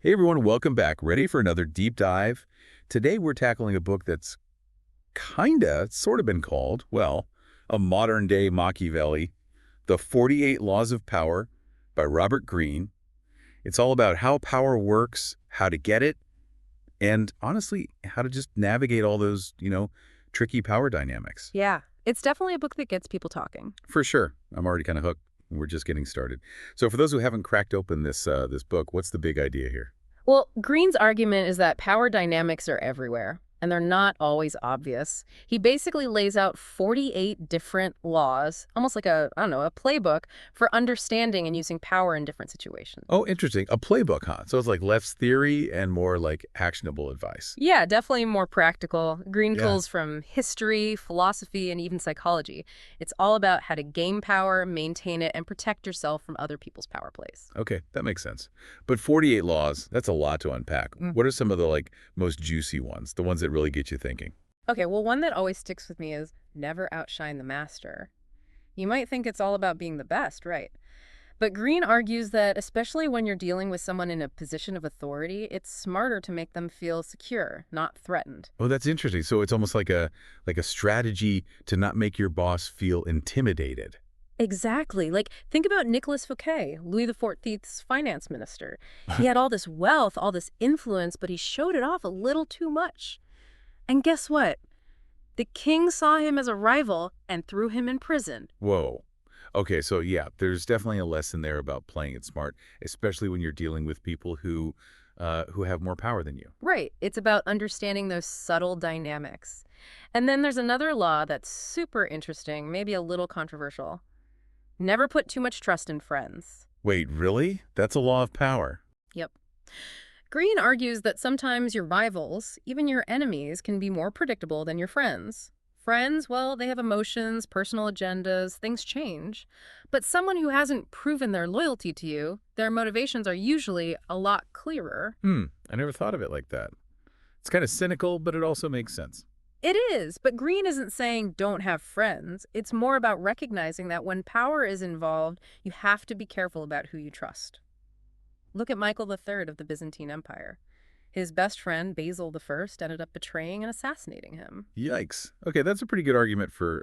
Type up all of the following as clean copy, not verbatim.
Hey everyone, welcome back. Ready for another deep dive? Today we're tackling a book that's sort of been called, well, a modern-day Machiavelli, The 48 Laws of Power by Robert Greene. It's all about how power works, how to get it, and honestly, how to just navigate all those, tricky power dynamics. Yeah, it's definitely a book that gets people talking. For sure. I'm already kind of hooked. We're just getting started. So for those who haven't cracked open this book, what's the big idea here? Well, Green's argument is that power dynamics are everywhere, and they're not always obvious. He basically lays out 48 different laws, almost like I don't know, a playbook for understanding and using power in different situations. Oh, interesting. A playbook, huh? So it's like less theory and more like actionable advice. Yeah, definitely more practical. Green Yeah. pulls from history, philosophy, and even psychology. It's all about how to gain power, maintain it, and protect yourself from other people's power plays. Okay, that makes sense. But 48 laws, that's a lot to unpack. What are some of the most juicy ones, the ones that really get you thinking? Okay, well, one that always sticks with me is never outshine the master. You might think it's all about being the best, right? But Green argues that, especially when you're dealing with someone in a position of authority, it's smarter to make them feel secure, not threatened. Oh, that's interesting. So it's almost like a strategy to not make your boss feel intimidated. Exactly. Like, think about Nicolas Fouquet, Louis XIV's finance minister. He had all this wealth, all this influence, but he showed it off a little too much. And guess what? The king saw him as a rival and threw him in prison. Whoa. Okay, so yeah, there's definitely a lesson there about playing it smart, especially when you're dealing with people who have more power than you. Right. It's about understanding those subtle dynamics. And then there's another law that's super interesting, maybe a little controversial. Never put too much trust in friends. Wait, really? That's a law of power. Yep. Green argues that sometimes your rivals, even your enemies, can be more predictable than your friends. Friends, well, they have emotions, personal agendas, things change. But someone who hasn't proven their loyalty to you, their motivations are usually a lot clearer. I never thought of it like that. It's kind of cynical, but it also makes sense. It is, but Green isn't saying don't have friends. It's more about recognizing that when power is involved, you have to be careful about who you trust. Look at Michael III of the Byzantine Empire. His best friend, Basil I, ended up betraying and assassinating him. Yikes. Okay, that's a pretty good argument for,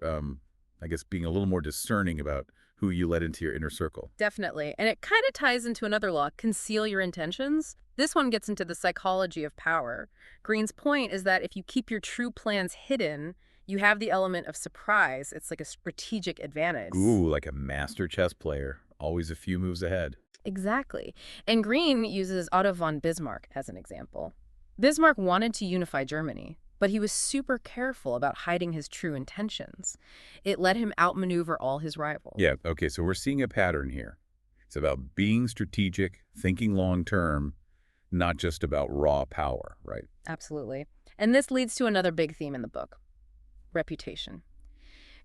I guess, being a little more discerning about who you let into your inner circle. Definitely. And it kind of ties into another law, conceal your intentions. This one gets into the psychology of power. Green's point is that if you keep your true plans hidden, you have the element of surprise. It's like a strategic advantage. Ooh, like a master chess player, always a few moves ahead. Exactly. And Green uses Otto von Bismarck as an example. Bismarck wanted to unify Germany, but he was super careful about hiding his true intentions. It let him outmaneuver all his rivals. Yeah, okay, so we're seeing a pattern here. It's about being strategic, thinking long term, not just about raw power, right? Absolutely. And this leads to another big theme in the book, reputation.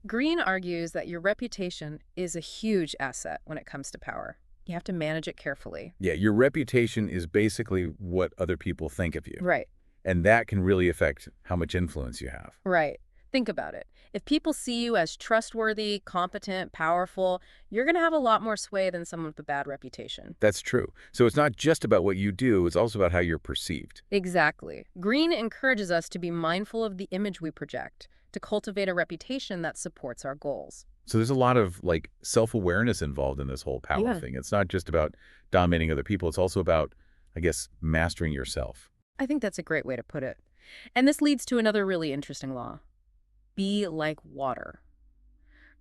Green argues that your reputation is a huge asset when it comes to power. You have to manage it carefully. Yeah, your reputation is basically what other people think of you. Right, And that can really affect how much influence you have. right. Think about it. If people see you as trustworthy, competent, powerful, you're going to have a lot more sway than someone with a bad reputation. That's true. So it's not just about what you do, it's also about how you're perceived. Exactly. Green encourages us to be mindful of the image we project, to cultivate a reputation that supports our goals. So there's a lot of self-awareness involved in this whole power Yeah. thing. It's not just about dominating other people, it's also about, I guess, mastering yourself. I think that's a great way to put it. And this leads to another really interesting law. Be like water.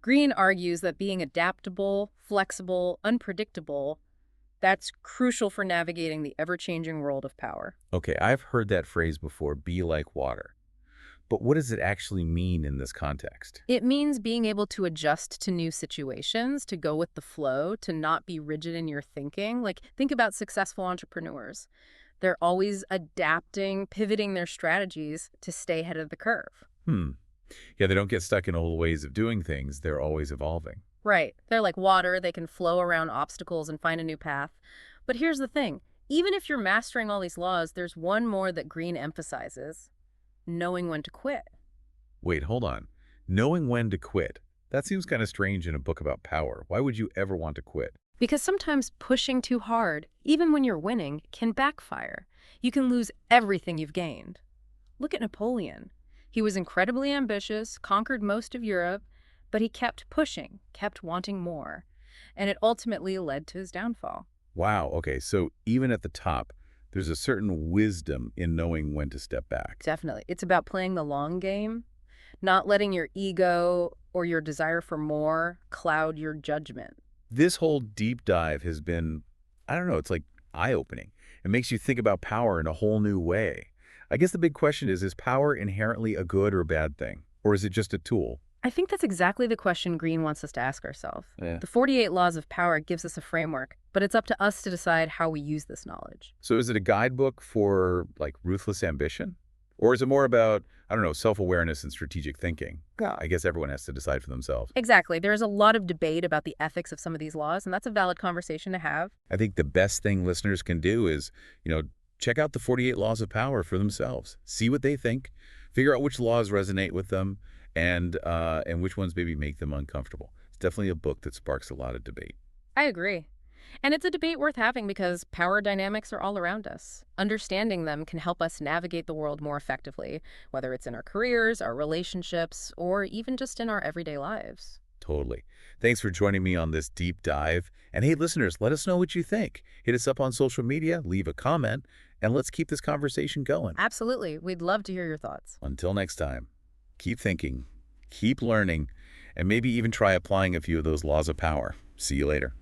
Green argues that being adaptable, flexible, unpredictable, that's crucial for navigating the ever-changing world of power. Okay, I've heard that phrase before, be like water. But what does it actually mean in this context? It means being able to adjust to new situations, to go with the flow, to not be rigid in your thinking. Like, think about successful entrepreneurs. They're always adapting, pivoting their strategies to stay ahead of the curve. Hmm. Yeah, they don't get stuck in old ways of doing things. They're always evolving. Right. They're like water. They can flow around obstacles and find a new path. But here's the thing. Even if you're mastering all these laws, there's one more that Green emphasizes: knowing when to quit. Wait, hold on. Knowing when to quit. That seems kind of strange in a book about power. Why would you ever want to quit? Because sometimes pushing too hard, even when you're winning, can backfire. You can lose everything you've gained. Look at Napoleon. He was incredibly ambitious, conquered most of Europe, but he kept pushing, kept wanting more, and it ultimately led to his downfall. Wow, okay, so even at the top, there's a certain wisdom in knowing when to step back. Definitely. It's about playing the long game, not letting your ego or your desire for more cloud your judgment. This whole deep dive has been, I don't know, it's like eye-opening. It makes you think about power in a whole new way. I guess the big question is power inherently a good or bad thing? Or is it just a tool? I think that's exactly the question Green wants us to ask ourselves. Yeah. The 48 Laws of Power gives us a framework, but it's up to us to decide how we use this knowledge. So is it a guidebook for, like, ruthless ambition? Or is it more about, I don't know, self-awareness and strategic thinking? Yeah. I guess everyone has to decide for themselves. Exactly. There's a lot of debate about the ethics of some of these laws, and that's a valid conversation to have. I think the best thing listeners can do is, check out the 48 Laws of Power for themselves. See what they think, figure out which laws resonate with them, and which ones maybe make them uncomfortable. It's definitely a book that sparks a lot of debate. I agree. And it's a debate worth having because power dynamics are all around us. Understanding them can help us navigate the world more effectively, whether it's in our careers, our relationships, or even just in our everyday lives. Totally. Thanks for joining me on this deep dive. And hey, listeners, let us know what you think. Hit us up on social media, leave a comment, and let's keep this conversation going. Absolutely. We'd love to hear your thoughts. Until next time, keep thinking, keep learning, and maybe even try applying a few of those laws of power. See you later.